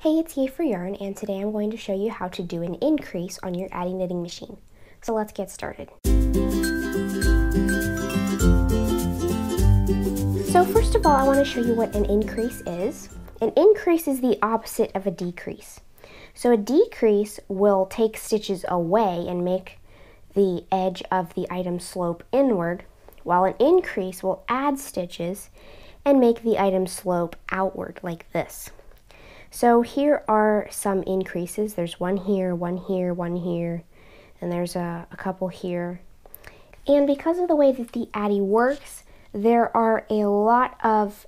Hey, it's Yay for Yarn, and today I'm going to show you how to do an increase on your Addi knitting machine. So let's get started. So first of all, I want to show you what an increase is. An increase is the opposite of a decrease. So a decrease will take stitches away and make the edge of the item slope inward, while an increase will add stitches and make the item slope outward like this. So here are some increases. There's one here, one here, one here, and there's a couple here. And because of the way that the Addi works, there are a lot of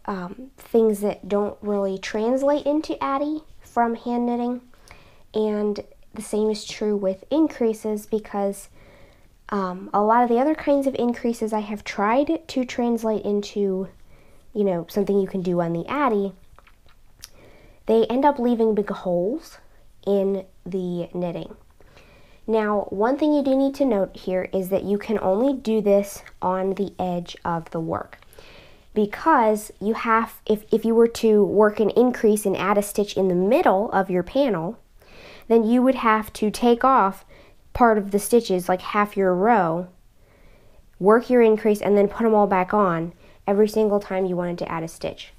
things that don't really translate into Addi from hand knitting. And the same is true with increases, because a lot of the other kinds of increases I have tried to translate into, something you can do on the Addi. They end up leaving big holes in the knitting. Now, one thing you do need to note here is that you can only do this on the edge of the work, because you have, if you were to work an increase and add a stitch in the middle of your panel, then you would have to take off part of the stitches, like half your row, work your increase, and then put them all back on every single time you wanted to add a stitch.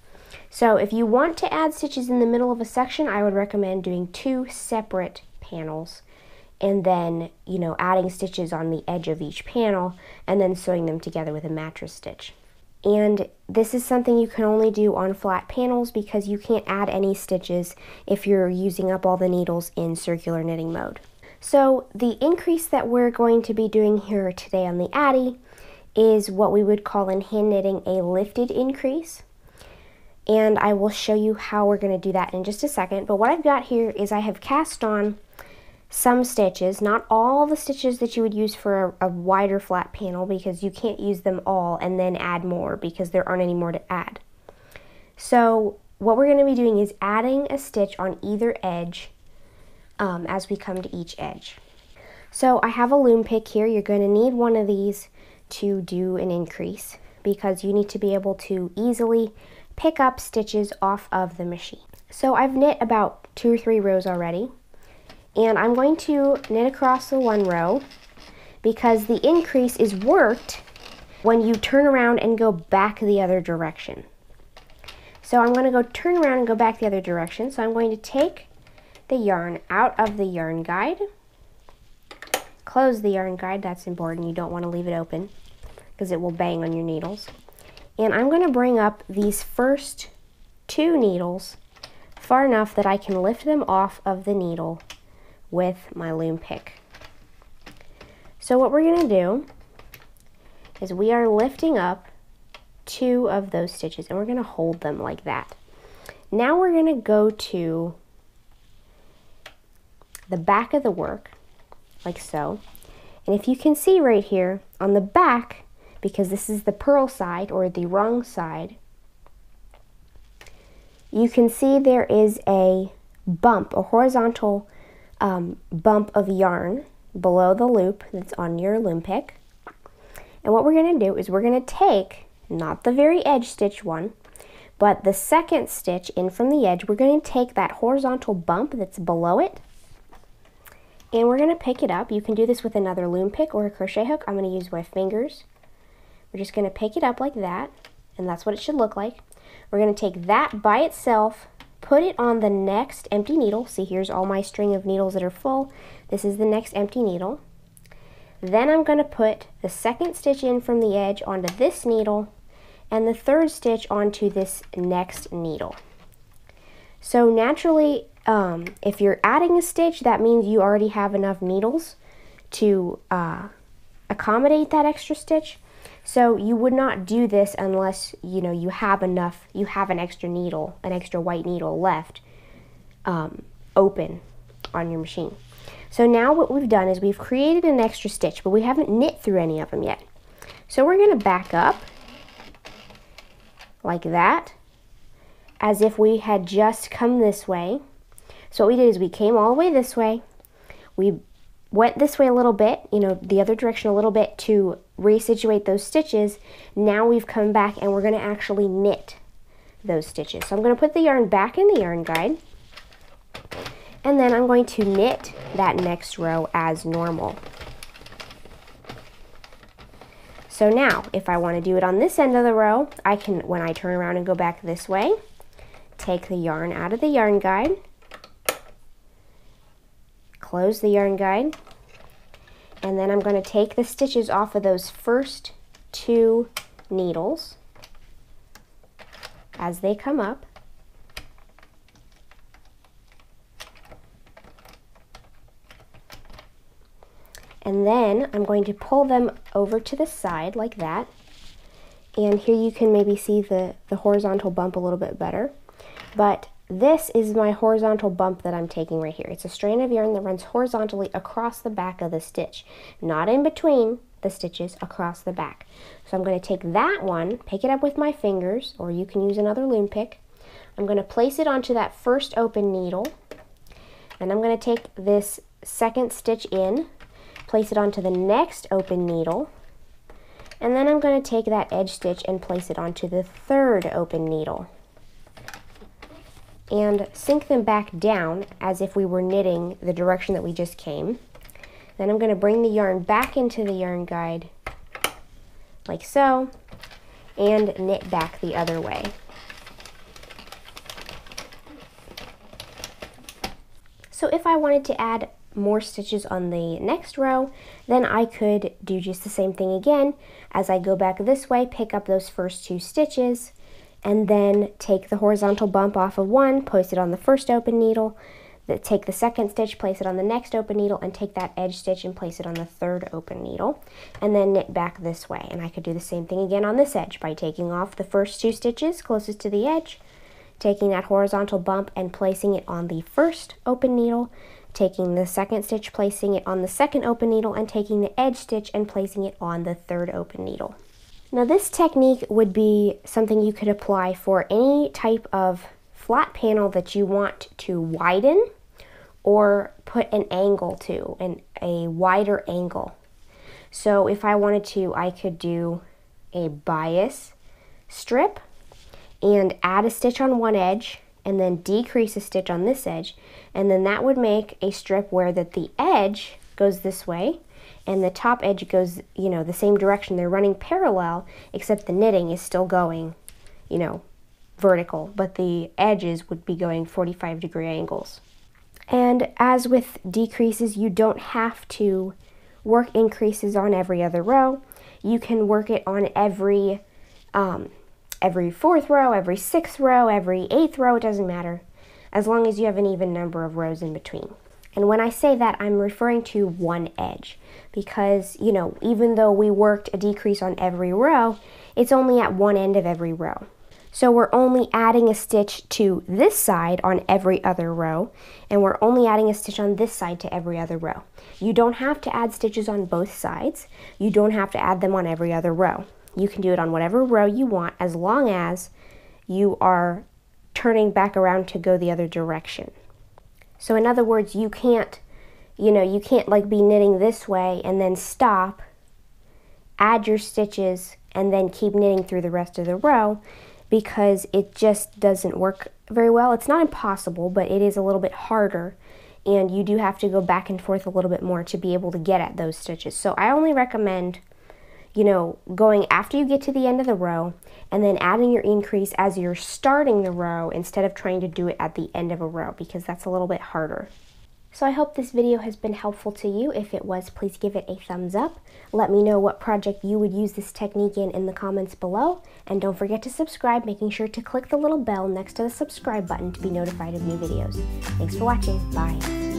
So if you want to add stitches in the middle of a section, I would recommend doing 2 separate panels and then, adding stitches on the edge of each panel and then sewing them together with a mattress stitch. And this is something you can only do on flat panels, because you can't add any stitches if you're using up all the needles in circular knitting mode. So the increase that we're going to be doing here today on the Addi is what we would call in hand knitting a lifted increase. And I will show you how we're going to do that in just a second. But what I've got here is I have cast on some stitches, not all the stitches that you would use for a wider flat panel, because you can't use them all and then add more, because there aren't any more to add. So what we're going to be doing is adding a stitch on either edge as we come to each edge. So I have a loom pick here. You're going to need one of these to do an increase, because you need to be able to easily pick up stitches off of the machine. So I've knit about 2 or 3 rows already, and I'm going to knit across the one row, because the increase is worked when you turn around and go back the other direction. So I'm going to go turn around and go back the other direction. So I'm going to take the yarn out of the yarn guide, close the yarn guide. That's important. You don't want to leave it open, because it will bang on your needles. And I'm going to bring up these first 2 needles far enough that I can lift them off of the needle with my loom pick. So what we're going to do is we are lifting up 2 of those stitches, and we're going to hold them like that. Now we're going to go to the back of the work, like so. And if you can see right here on the back, because this is the purl side or the wrong side, you can see there is a bump, a horizontal bump of yarn below the loop that's on your loom pick. And what we're going to do is we're going to take, not the very edge stitch one, but the second stitch in from the edge. We're going to take that horizontal bump that's below it, and we're going to pick it up. You can do this with another loom pick or a crochet hook. I'm going to use my fingers. We're just going to pick it up like that, and that's what it should look like. We're going to take that by itself, put it on the next empty needle. See, here's all my string of needles that are full. This is the next empty needle. Then I'm going to put the second stitch in from the edge onto this needle, and the third stitch onto this next needle. So naturally, if you're adding a stitch, that means you already have enough needles to accommodate that extra stitch. So you would not do this unless, you have enough, you have an extra needle, an extra white needle left open on your machine. So now what we've done is we've created an extra stitch, but we haven't knit through any of them yet. So we're going to back up like that, as if we had just come this way. So what we did is we came all the way this way, we went this way a little bit, the other direction a little bit to resituate those stitches. Now we've come back and we're going to actually knit those stitches. So I'm going to put the yarn back in the yarn guide, And then I'm going to knit that next row as normal. So now, if I want to do it on this end of the row, I can, when I turn around and go back this way, take the yarn out of the yarn guide, close the yarn guide, and then I'm going to take the stitches off of those first 2 needles as they come up. And then I'm going to pull them over to the side like that. And here you can maybe see the horizontal bump a little bit better. But this is my horizontal bump that I'm taking right here. It's a strand of yarn that runs horizontally across the back of the stitch, not in between the stitches, across the back. So I'm going to take that one, pick it up with my fingers, or you can use another loom pick. I'm going to place it onto that first open needle. And I'm going to take this second stitch in, place it onto the next open needle, and then I'm going to take that edge stitch and place it onto the third open needle and sink them back down as if we were knitting the direction that we just came. Then I'm going to bring the yarn back into the yarn guide like so and knit back the other way. So if I wanted to add more stitches on the next row, then I could do just the same thing again. As I go back this way, pick up those first 2 stitches, and then take the horizontal bump off of one, place it on the first open needle, take the second stitch, place it on the next open needle, and take that edge stitch and place it on the third open needle, and then knit back this way. And I could do the same thing again on this edge by taking off the first 2 stitches closest to the edge, taking that horizontal bump and placing it on the first open needle, taking the second stitch, placing it on the second open needle, and taking the edge stitch and placing it on the third open needle. Now this technique would be something you could apply for any type of flat panel that you want to widen or put an angle to, a wider angle. So if I wanted to, I could do a bias strip and add a stitch on one edge and then decrease a stitch on this edge, and then that would make a strip where that the edge goes this way and the top edge goes, the same direction. They're running parallel, except the knitting is still going, vertical, but the edges would be going 45-degree angles. And as with decreases, you don't have to work increases on every other row. You can work it on every 4th row, every 6th row, every 8th row, it doesn't matter, as long as you have an even number of rows in between. And when I say that, I'm referring to one edge, because, even though we worked a decrease on every row, it's only at one end of every row. So we're only adding a stitch to this side on every other row, and we're only adding a stitch on this side to every other row. You don't have to add stitches on both sides. You don't have to add them on every other row. You can do it on whatever row you want, as long as you are turning back around to go the other direction. So in other words, you can't like be knitting this way and then stop, add your stitches, and then keep knitting through the rest of the row, because it just doesn't work very well. It's not impossible, but it is a little bit harder, and you do have to go back and forth a little bit more to be able to get at those stitches. So I only recommend going after you get to the end of the row and then adding your increase as you're starting the row instead of trying to do it at the end of a row, because that's a little bit harder. So I hope this video has been helpful to you. If it was, please give it a thumbs up. Let me know what project you would use this technique in the comments below. And don't forget to subscribe, making sure to click the little bell next to the subscribe button to be notified of new videos. Thanks for watching. Bye.